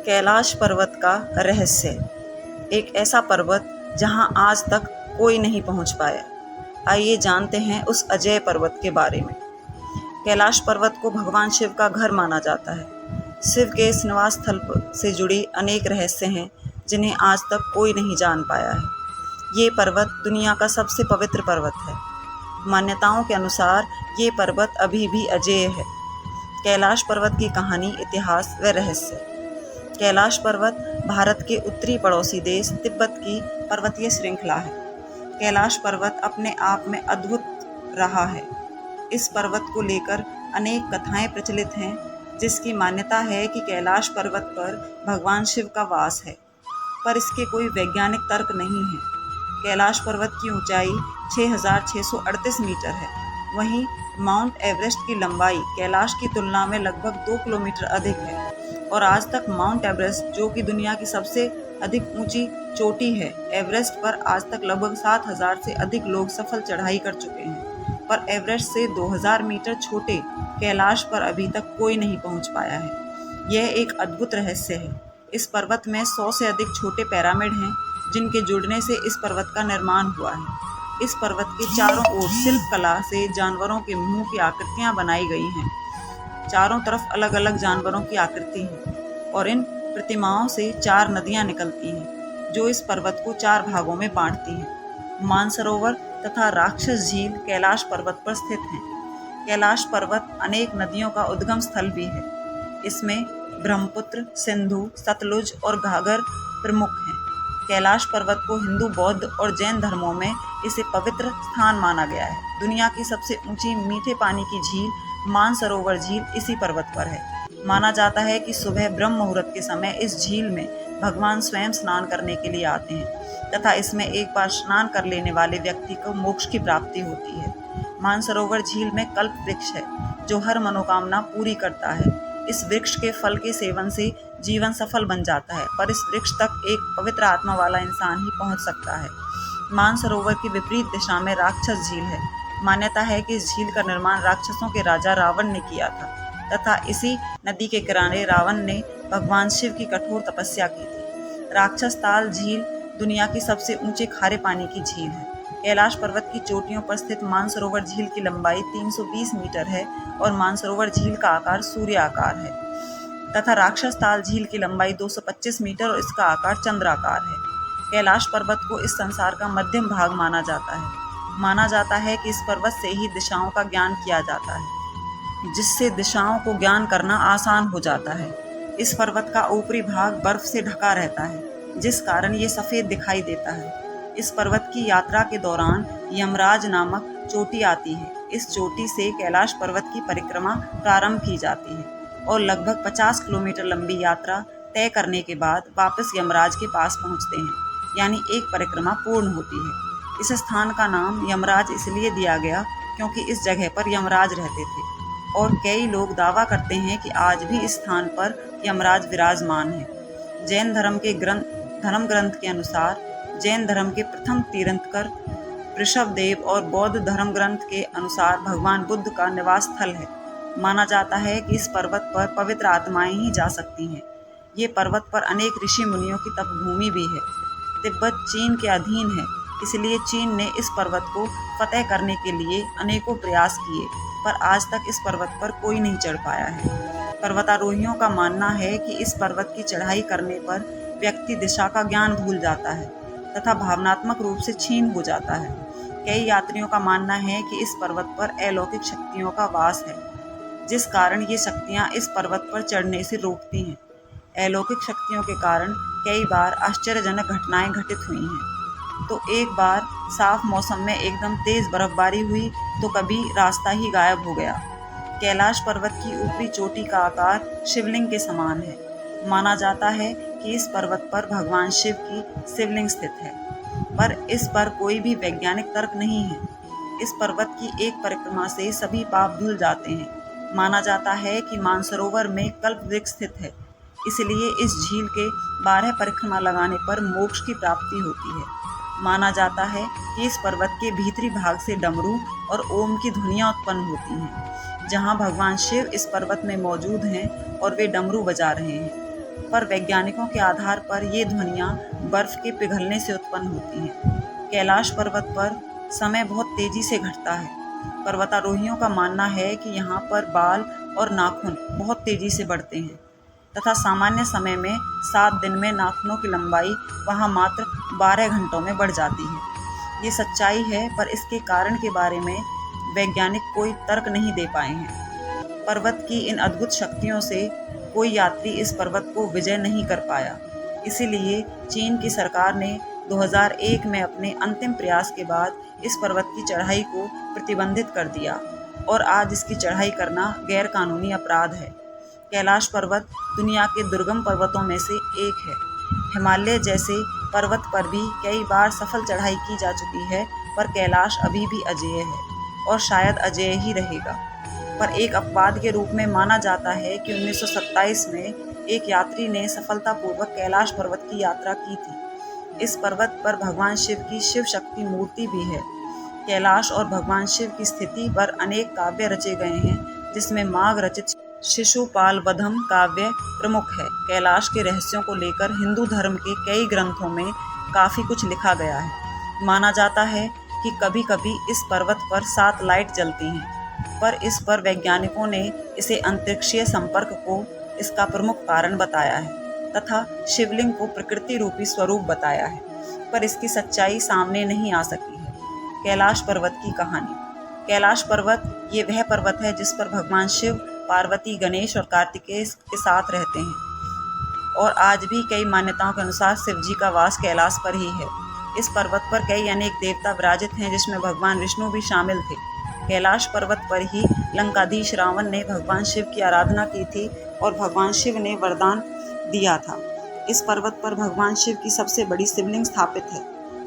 कैलाश पर्वत का रहस्य। एक ऐसा पर्वत जहां आज तक कोई नहीं पहुंच पाया। आइए जानते हैं उस अजय पर्वत के बारे में। कैलाश पर्वत को भगवान शिव का घर माना जाता है। शिव के इस निवास स्थल से जुड़ी अनेक रहस्य हैं जिन्हें आज तक कोई नहीं जान पाया है। ये पर्वत दुनिया का सबसे पवित्र पर्वत है। मान्यताओं के अनुसार ये पर्वत अभी भी अजेय है। कैलाश पर्वत की कहानी, इतिहास व रहस्य। कैलाश पर्वत भारत के उत्तरी पड़ोसी देश तिब्बत की पर्वतीय श्रृंखला है। कैलाश पर्वत अपने आप में अद्भुत रहा है। इस पर्वत को लेकर अनेक कथाएं प्रचलित हैं, जिसकी मान्यता है कि कैलाश पर्वत पर भगवान शिव का वास है, पर इसके कोई वैज्ञानिक तर्क नहीं है। कैलाश पर्वत की ऊंचाई 6,638 मीटर है। वहीं माउंट एवरेस्ट की लंबाई कैलाश की तुलना में लगभग 2 किलोमीटर अधिक है और आज तक माउंट एवरेस्ट, जो कि दुनिया की सबसे अधिक ऊंची चोटी है, एवरेस्ट पर आज तक लगभग 7,000 से अधिक लोग सफल चढ़ाई कर चुके हैं, पर एवरेस्ट से 2,000 मीटर छोटे कैलाश पर अभी तक कोई नहीं पहुंच पाया है। यह एक अद्भुत रहस्य है। इस पर्वत में 100 से अधिक छोटे पिरामिड हैं, जिनके जुड़ने से इस पर्वत का निर्माण हुआ है। इस पर्वत के चारों ओर शिल्प कला से जानवरों के मुंह की आकृतियां बनाई गई हैं। चारों तरफ अलग अलग जानवरों की आकृति है और इन प्रतिमाओं से 4 नदियां निकलती हैं, जो इस पर्वत को 4 भागों में बांटती हैं। मानसरोवर तथा राक्षस झील कैलाश पर्वत पर स्थित हैं। कैलाश पर्वत अनेक नदियों का उद्गम स्थल भी है। इसमें ब्रह्मपुत्र, सिंधु, सतलुज और घाघर प्रमुख हैं। कैलाश पर्वत को हिंदू, बौद्ध और जैन धर्मों में इसे पवित्र स्थान माना गया है। दुनिया की सबसे ऊंची मीठे पानी की झील मानसरोवर झील इसी पर्वत पर है। माना जाता है कि सुबह ब्रह्म मुहूर्त के समय इस झील में भगवान स्वयं स्नान करने के लिए आते हैं तथा इसमें एक बार स्नान कर लेने वाले व्यक्ति को मोक्ष की प्राप्ति होती है। मानसरोवर झील में कल्प वृक्ष है, जो हर मनोकामना पूरी करता है। इस वृक्ष के फल के सेवन से जीवन सफल बन जाता है, पर इस वृक्ष तक एक पवित्र आत्मा वाला इंसान ही पहुंच सकता है। मानसरोवर की विपरीत दिशा में राक्षस झील है। मान्यता है कि इस झील का निर्माण राक्षसों के राजा रावण ने किया था तथा इसी नदी के किनारे रावण ने भगवान शिव की कठोर तपस्या की थी। राक्षस ताल झील दुनिया की सबसे ऊंचे खारे पानी की झील है। कैलाश पर्वत की चोटियों पर स्थित मानसरोवर झील की लंबाई 320 मीटर है और मानसरोवर झील का आकार सूर्य आकार है तथा राक्षस ताल झील की लंबाई 225 मीटर और इसका आकार चंद्राकार है। कैलाश पर्वत को इस संसार का मध्यम भाग माना जाता है। माना जाता है कि इस पर्वत से ही दिशाओं का ज्ञान किया जाता है, जिससे दिशाओं को ज्ञान करना आसान हो जाता है। इस पर्वत का ऊपरी भाग बर्फ से ढका रहता है, जिस कारण ये सफ़ेद दिखाई देता है। इस पर्वत की यात्रा के दौरान यमराज नामक चोटी आती है। इस चोटी से कैलाश पर्वत की परिक्रमा प्रारंभ की जाती है और लगभग 50 किलोमीटर लंबी यात्रा तय करने के बाद वापस यमराज के पास पहुंचते हैं, यानी एक परिक्रमा पूर्ण होती है। इस स्थान का नाम यमराज इसलिए दिया गया क्योंकि इस जगह पर यमराज रहते थे और कई लोग दावा करते हैं कि आज भी इस स्थान पर यमराज विराजमान है। जैन धर्म ग्रंथ के अनुसार जैन धर्म के प्रथम तीर्थंकर ऋषभदेव और बौद्ध धर्म ग्रंथ के अनुसार भगवान बुद्ध का निवास स्थल है। माना जाता है कि इस पर्वत पर पवित्र आत्माएं ही जा सकती हैं। ये पर्वत पर अनेक ऋषि मुनियों की तपभूमि भी है। तिब्बत चीन के अधीन है, इसलिए चीन ने इस पर्वत को फतेह करने के लिए अनेकों प्रयास किए, पर आज तक इस पर्वत पर कोई नहीं चढ़ पाया है। पर्वतारोहियों का मानना है कि इस पर्वत की चढ़ाई करने पर व्यक्ति दिशा का ज्ञान भूल जाता है तथा भावनात्मक रूप से क्षीण हो जाता है। कई यात्रियों का मानना है कि इस पर्वत पर अलौकिक शक्तियों का वास है, जिस कारण ये शक्तियाँ इस पर्वत पर चढ़ने से रोकती हैं। अलौकिक शक्तियों के कारण कई बार आश्चर्यजनक घटनाएं घटित हुई हैं। तो एक बार साफ मौसम में एकदम तेज बर्फबारी हुई तो कभी रास्ता ही गायब हो गया। कैलाश पर्वत की ऊपरी चोटी का आकार शिवलिंग के समान है। माना जाता है कि इस पर्वत पर भगवान शिव की शिवलिंग स्थित है, पर इस पर कोई भी वैज्ञानिक तर्क नहीं है। इस पर्वत की एक परिक्रमा से सभी पाप धुल जाते हैं। माना जाता है कि मानसरोवर में कल्प वृक्ष स्थित है, इसलिए इस झील के 12 परिक्रमा लगाने पर मोक्ष की प्राप्ति होती है। माना जाता है कि इस पर्वत के भीतरी भाग से डमरू और ओम की ध्वनियाँ उत्पन्न होती हैं। जहाँ भगवान शिव इस पर्वत में मौजूद हैं और वे डमरू बजा रहे हैं। पर वैज्ञानिकों के आधार पर ये ध्वनियाँ बर्फ के पिघलने से उत्पन्न होती हैं। कैलाश पर्वत पर समय बहुत तेजी से घटता है। पर्वतारोहियों का मानना है कि यहाँ पर बाल और नाखून बहुत तेजी से बढ़ते हैं तथा सामान्य समय में 7 दिन में नाखूनों की लंबाई वहाँ मात्र 12 घंटों में बढ़ जाती है। ये सच्चाई है, पर इसके कारण के बारे में वैज्ञानिक कोई तर्क नहीं दे पाए हैं। पर्वत की इन अद्भुत शक्तियों से कोई यात्री इस पर्वत को विजय नहीं कर पाया। इसीलिए चीन की सरकार ने 2001 में अपने अंतिम प्रयास के बाद इस पर्वत की चढ़ाई को प्रतिबंधित कर दिया और आज इसकी चढ़ाई करना गैर कानूनी अपराध है। कैलाश पर्वत दुनिया के दुर्गम पर्वतों में से एक है। हिमालय जैसे पर्वत पर भी कई बार सफल चढ़ाई की जा चुकी है, पर कैलाश अभी भी अजेय है और शायद अजेय ही रहेगा। पर एक अपवाद के रूप में माना जाता है कि 1927 में एक यात्री ने सफलतापूर्वक कैलाश पर्वत की यात्रा की थी। इस पर्वत पर भगवान शिव की शिव शक्ति मूर्ति भी है। कैलाश और भगवान शिव की स्थिति पर अनेक काव्य रचे गए हैं, जिसमें माघ रचित शिशुपाल वधम काव्य प्रमुख है। कैलाश के रहस्यों को लेकर हिंदू धर्म के कई ग्रंथों में काफ़ी कुछ लिखा गया है। माना जाता है कि कभी कभी इस पर्वत पर 7 लाइट जलती हैं, पर इस पर वैज्ञानिकों ने इसे अंतरिक्षीय संपर्क को इसका प्रमुख कारण बताया है तथा शिवलिंग को प्रकृति रूपी स्वरूप बताया है, पर इसकी सच्चाई सामने नहीं आ सकी है। कैलाश पर्वत की कहानी। कैलाश पर्वत ये वह पर्वत है जिस पर भगवान शिव, पार्वती, गणेश और कार्तिकेय के साथ रहते हैं और आज भी कई मान्यताओं के अनुसार शिव जी का वास कैलाश पर ही है। इस पर्वत पर कई अनेक देवता विराजित हैं, जिसमें भगवान विष्णु भी शामिल थे। कैलाश पर्वत पर ही लंकाधीश रावण ने भगवान शिव की आराधना की थी और भगवान शिव ने वरदान दिया था। इस पर्वत पर भगवान शिव की सबसे बड़ी शिवलिंग स्थापित है।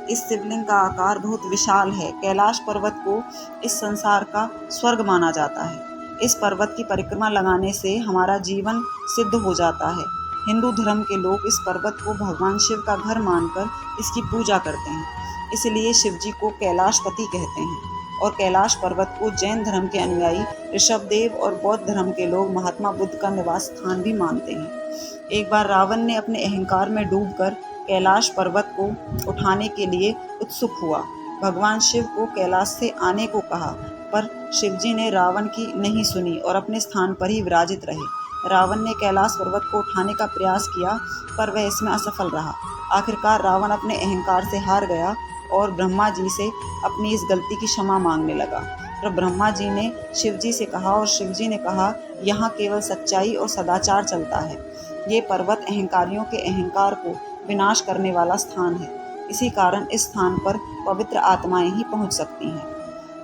इस शिवलिंग का आकार बहुत विशाल है। कैलाश पर्वत को इस संसार का स्वर्ग माना जाता है। इस पर्वत की परिक्रमा लगाने से हमारा जीवन सिद्ध हो जाता है। हिंदू धर्म के लोग इस पर्वत को भगवान शिव का घर मानकर इसकी पूजा करते हैं। इसलिए शिव जी को कैलाशपति कहते हैं और कैलाश पर्वत को जैन धर्म के अनुयायी ऋषभदेव और बौद्ध धर्म के लोग महात्मा बुद्ध का निवास स्थान भी मानते हैं। एक बार रावण ने अपने अहंकार में डूबकर कैलाश पर्वत को उठाने के लिए उत्सुक हुआ। भगवान शिव को कैलाश से आने को कहा, पर शिवजी ने रावण की नहीं सुनी और अपने स्थान पर ही विराजित रहे। रावण ने कैलाश पर्वत को उठाने का प्रयास किया, पर वह इसमें असफल रहा। आखिरकार रावण अपने अहंकार से हार गया और ब्रह्मा जी से अपनी इस गलती की क्षमा मांगने लगा। तो ब्रह्मा जी ने शिवजी से कहा और शिवजी ने कहा, यहाँ केवल सच्चाई और सदाचार चलता है। ये पर्वत अहंकारियों के अहंकार को विनाश करने वाला स्थान है। इसी कारण इस स्थान पर पवित्र आत्माएं ही पहुंच सकती हैं।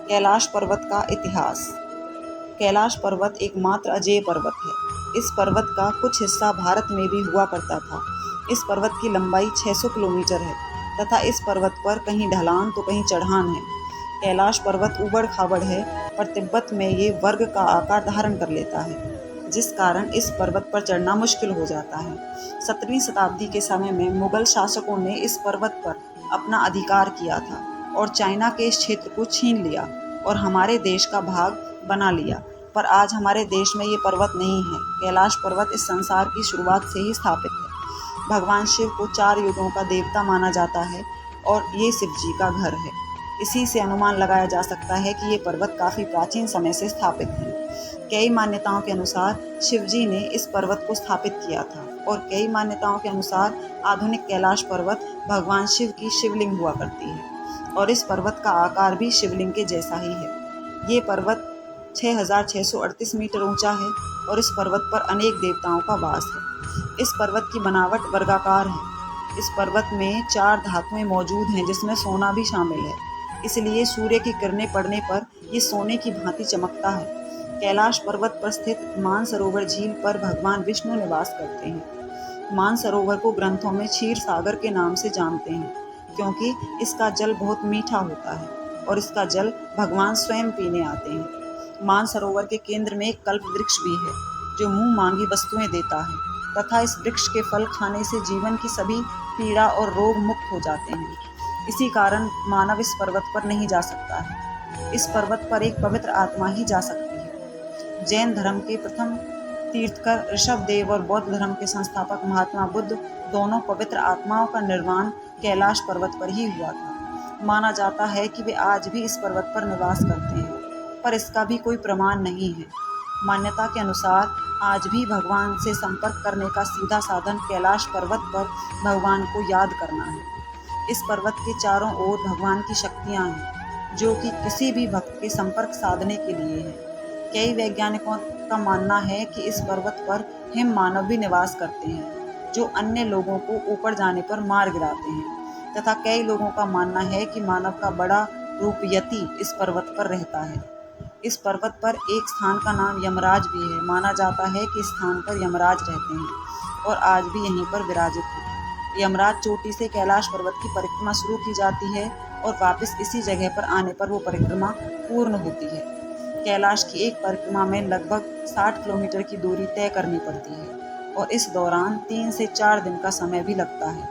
कैलाश पर्वत का इतिहास। कैलाश पर्वत एकमात्र अजेय पर्वत है। इस पर्वत का कुछ हिस्सा भारत में भी हुआ करता था। इस पर्वत की लंबाई 600 किलोमीटर है तथा इस पर्वत पर कहीं ढलान तो कहीं चढ़ान है। कैलाश पर्वत उबड़ खाबड़ है, पर तिब्बत में ये वर्ग का आकार धारण कर लेता है, जिस कारण इस पर्वत पर चढ़ना मुश्किल हो जाता है। 17वीं शताब्दी के समय में मुगल शासकों ने इस पर्वत पर अपना अधिकार किया था और चाइना के इस क्षेत्र को छीन लिया और हमारे देश का भाग बना लिया, पर आज हमारे देश में ये पर्वत नहीं है। कैलाश पर्वत इस संसार की शुरुआत से ही स्थापित है। भगवान शिव को 4 युगों का देवता माना जाता है और ये शिव जी का घर है। इसी से अनुमान लगाया जा सकता है कि ये पर्वत काफ़ी प्राचीन समय से स्थापित है। कई मान्यताओं के अनुसार शिव जी ने इस पर्वत को स्थापित किया था और कई मान्यताओं के अनुसार आधुनिक कैलाश पर्वत भगवान शिव की शिवलिंग हुआ करती है और इस पर्वत का आकार भी शिवलिंग के जैसा ही है। ये पर्वत 6638 मीटर ऊंचा है और इस पर्वत पर अनेक देवताओं का वास है। इस पर्वत की बनावट वर्गाकार है। इस पर्वत में 4 धातुएं मौजूद हैं, जिसमें सोना भी शामिल है। इसलिए सूर्य की किरणें पड़ने पर ये सोने की भांति चमकता है। कैलाश पर्वत पर स्थित मानसरोवर झील पर भगवान विष्णु निवास करते हैं। मानसरोवर को ग्रंथों में क्षीर सागर के नाम से जानते हैं, क्योंकि इसका जल बहुत मीठा होता है और इसका जल भगवान स्वयं पीने आते हैं। मानसरोवर के केंद्र में एक कल्प वृक्ष भी है, जो मुंह मांगी वस्तुएं देता है तथा इस वृक्ष के फल खाने से जीवन की सभी पीड़ा और रोग मुक्त हो जाते हैं। इसी कारण मानव इस पर्वत पर नहीं जा सकता है। इस पर्वत पर एक पवित्र आत्मा ही जा सकती है। जैन धर्म के प्रथम तीर्थकर ऋषभदेव और बौद्ध धर्म के संस्थापक महात्मा बुद्ध दोनों पवित्र आत्माओं का निर्वाण कैलाश पर्वत पर ही हुआ था। माना जाता है कि वे आज भी इस पर्वत पर निवास करते हैं, पर इसका भी कोई प्रमाण नहीं है। मान्यता के अनुसार आज भी भगवान से संपर्क करने का सीधा साधन कैलाश पर्वत पर भगवान को याद करना है। इस पर्वत के चारों ओर भगवान की शक्तियाँ हैं, जो कि किसी भी भक्त के संपर्क साधने के लिए है। कई वैज्ञानिकों का मानना है कि इस पर्वत पर हिम मानव भी निवास करते हैं, जो अन्य लोगों को ऊपर जाने पर मार गिराते हैं, तथा कई लोगों का मानना है कि मानव का बड़ा रूप यति इस पर्वत पर रहता है। इस पर्वत पर एक स्थान का नाम यमराज भी है। माना जाता है कि इस स्थान पर यमराज रहते हैं और आज भी यहीं पर विराजित हैं। यमराज चोटी से कैलाश पर्वत की परिक्रमा शुरू की जाती है और वापस इसी जगह पर आने पर वो परिक्रमा पूर्ण होती है। कैलाश की एक परिक्रमा में लगभग 60 किलोमीटर की दूरी तय करनी पड़ती है और इस दौरान 3 से 4 दिन का समय भी लगता है।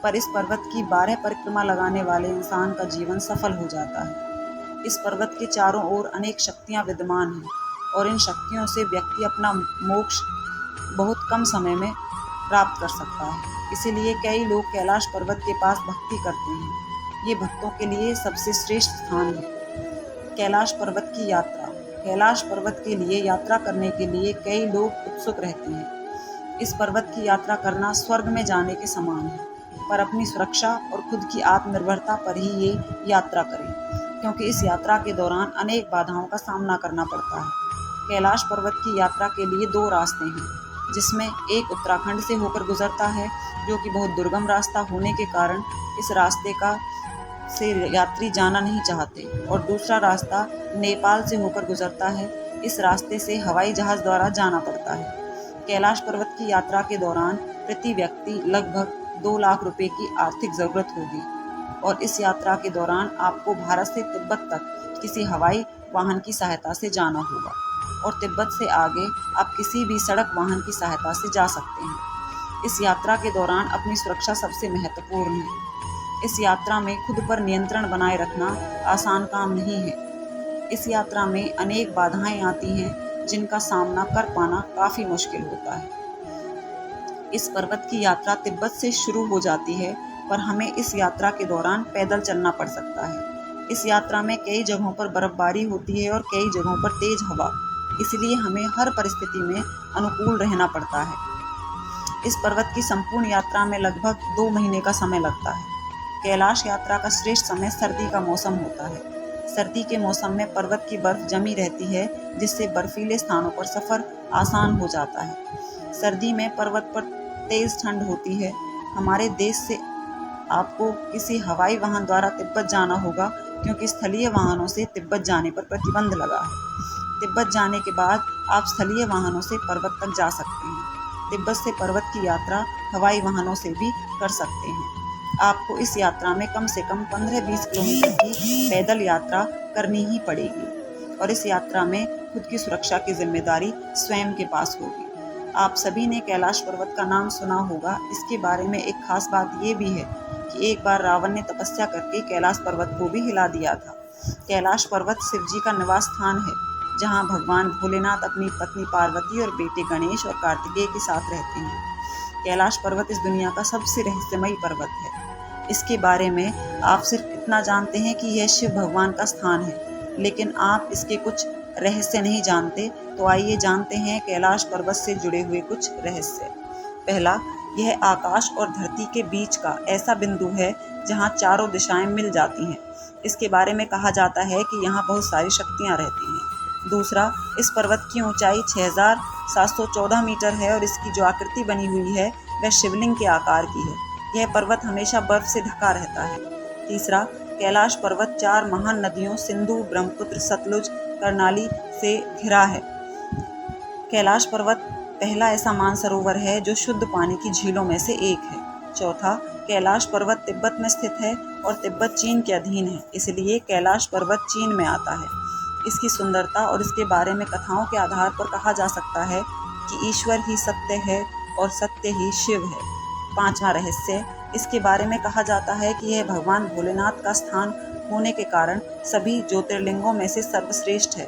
पर इस पर्वत की 12 परिक्रमा लगाने वाले इंसान का जीवन सफल हो जाता है। इस पर्वत के चारों ओर अनेक शक्तियां विद्यमान हैं और इन शक्तियों से व्यक्ति अपना मोक्ष बहुत कम समय में प्राप्त कर सकता है। इसीलिए कई लोग कैलाश पर्वत के पास भक्ति करते हैं। ये भक्तों के लिए सबसे श्रेष्ठ स्थान है। कैलाश पर्वत की यात्रा। कैलाश पर्वत के लिए यात्रा करने के लिए कई लोग उत्सुक रहते हैं। इस पर्वत की यात्रा करना स्वर्ग में जाने के समान है, पर अपनी सुरक्षा और खुद की आत्मनिर्भरता पर ही ये यात्रा करें, क्योंकि इस यात्रा के दौरान अनेक बाधाओं का सामना करना पड़ता है। कैलाश पर्वत की यात्रा के लिए 2 रास्ते हैं, जिसमें एक उत्तराखंड से होकर गुजरता है, जो कि बहुत दुर्गम रास्ता होने के कारण इस रास्ते से यात्री जाना नहीं चाहते, और दूसरा रास्ता नेपाल से होकर गुजरता है। इस रास्ते से हवाई जहाज द्वारा जाना पड़ता है। कैलाश पर्वत की यात्रा के दौरान प्रति व्यक्ति लगभग 2 लाख रुपए की आर्थिक जरूरत होगी और इस यात्रा के दौरान आपको भारत से तिब्बत तक किसी हवाई वाहन की सहायता से जाना होगा और तिब्बत से आगे आप किसी भी सड़क वाहन की सहायता से जा सकते हैं। इस यात्रा के दौरान अपनी सुरक्षा सबसे महत्वपूर्ण है। इस यात्रा में खुद पर नियंत्रण बनाए रखना आसान काम नहीं है। इस यात्रा में अनेक बाधाएं आती हैं, जिनका सामना कर पाना काफ़ी मुश्किल होता है। इस पर्वत की यात्रा तिब्बत से शुरू हो जाती है, पर हमें इस यात्रा के दौरान पैदल चलना पड़ सकता है। इस यात्रा में कई जगहों पर बर्फबारी होती है और कई जगहों पर तेज हवा, इसलिए हमें हर परिस्थिति में अनुकूल रहना पड़ता है। इस पर्वत की संपूर्ण यात्रा में लगभग 2 महीने का समय लगता है। कैलाश यात्रा का श्रेष्ठ समय सर्दी का मौसम होता है। सर्दी के मौसम में पर्वत की बर्फ जमी रहती है, जिससे बर्फीले स्थानों पर सफ़र आसान हो जाता है। सर्दी में पर्वत पर तेज ठंड होती है। हमारे देश से आपको किसी हवाई वाहन द्वारा तिब्बत जाना होगा, क्योंकि स्थलीय वाहनों से तिब्बत जाने पर प्रतिबंध लगा है। तिब्बत जाने के बाद आप स्थलीय वाहनों से पर्वत तक जा सकते हैं। तिब्बत से पर्वत की यात्रा हवाई वाहनों से भी कर सकते हैं। आपको इस यात्रा में कम से कम 15-20 किलोमीटर की पैदल यात्रा करनी ही पड़ेगी और इस यात्रा में खुद की सुरक्षा की जिम्मेदारी स्वयं के पास होगी। आप सभी ने कैलाश पर्वत का नाम सुना होगा। इसके बारे में एक खास बात ये भी है कि एक बार रावण ने तपस्या करके कैलाश पर्वत को भी हिला दिया था। कैलाश पर्वत शिव जी का निवास स्थान है, जहाँ भगवान भोलेनाथ अपनी पत्नी पार्वती और बेटे गणेश और कार्तिकेय के साथ रहते हैं। कैलाश पर्वत इस दुनिया का सबसे रहस्यमयी पर्वत है। इसके बारे में आप सिर्फ इतना जानते हैं कि यह शिव भगवान का स्थान है, लेकिन आप इसके कुछ रहस्य नहीं जानते। तो आइए जानते हैं कैलाश पर्वत से जुड़े हुए कुछ रहस्य। पहला, यह आकाश और धरती के बीच का ऐसा बिंदु है जहां चारों दिशाएं मिल जाती हैं। इसके बारे में कहा जाता है कि यहाँ बहुत सारी शक्तियाँ रहती हैं। दूसरा, इस पर्वत की ऊंचाई 6714 मीटर है और इसकी जो आकृति बनी हुई है वह शिवलिंग के आकार की है। यह पर्वत हमेशा बर्फ से ढका रहता है। तीसरा, कैलाश पर्वत 4 महान नदियों सिंधु, ब्रह्मपुत्र, सतलुज, कर्णाली से घिरा है। कैलाश पर्वत पहला ऐसा मानसरोवर है जो शुद्ध पानी की झीलों में से एक है। चौथा, कैलाश पर्वत तिब्बत में स्थित है और तिब्बत चीन के अधीन है, इसलिए कैलाश पर्वत चीन में आता है। इसकी सुंदरता और इसके बारे में कथाओं के आधार पर कहा जा सकता है कि ईश्वर ही सत्य है और सत्य ही शिव है। पांचवां रहस्य, इसके बारे में कहा जाता है कि यह भगवान भोलेनाथ का स्थान होने के कारण सभी ज्योतिर्लिंगों में से सर्वश्रेष्ठ है।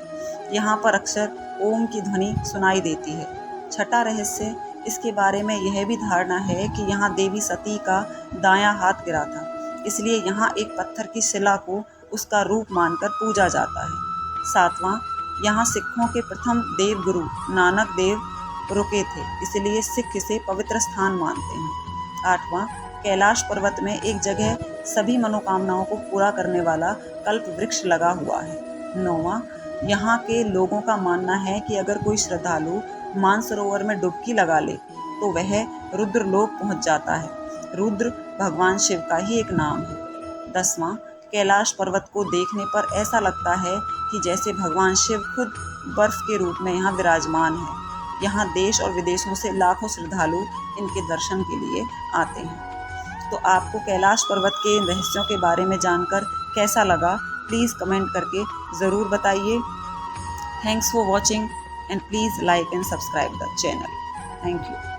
यहाँ पर अक्सर ओम की ध्वनि सुनाई देती है। छठा रहस्य, इसके बारे में यह भी धारणा है कि यहाँ देवी सती का दायां हाथ गिरा था, इसलिए यहाँ एक पत्थर की शिला को उसका रूप मानकर पूजा जाता है। सातवां, यहाँ सिखों के प्रथम देव गुरु नानक देव रुके थे, इसलिए सिख इसे पवित्र स्थान मानते हैं। आठवां, कैलाश पर्वत में एक जगह सभी मनोकामनाओं को पूरा करने वाला कल्प वृक्ष लगा हुआ है। नौवां, यहाँ के लोगों का मानना है कि अगर कोई श्रद्धालु मानसरोवर में डुबकी लगा ले तो वह रुद्रलोक पहुंच जाता है। रुद्र भगवान शिव का ही एक नाम है। 10वां, कैलाश पर्वत को देखने पर ऐसा लगता है कि जैसे भगवान शिव खुद बर्फ के रूप में यहाँ विराजमान है। यहाँ देश और विदेशों से लाखों श्रद्धालु इनके दर्शन के लिए आते हैं। तो आपको कैलाश पर्वत के इन रहस्यों के बारे में जानकर कैसा लगा, प्लीज़ कमेंट करके ज़रूर बताइए। Thanks for watching and please like and subscribe the channel. Thank you.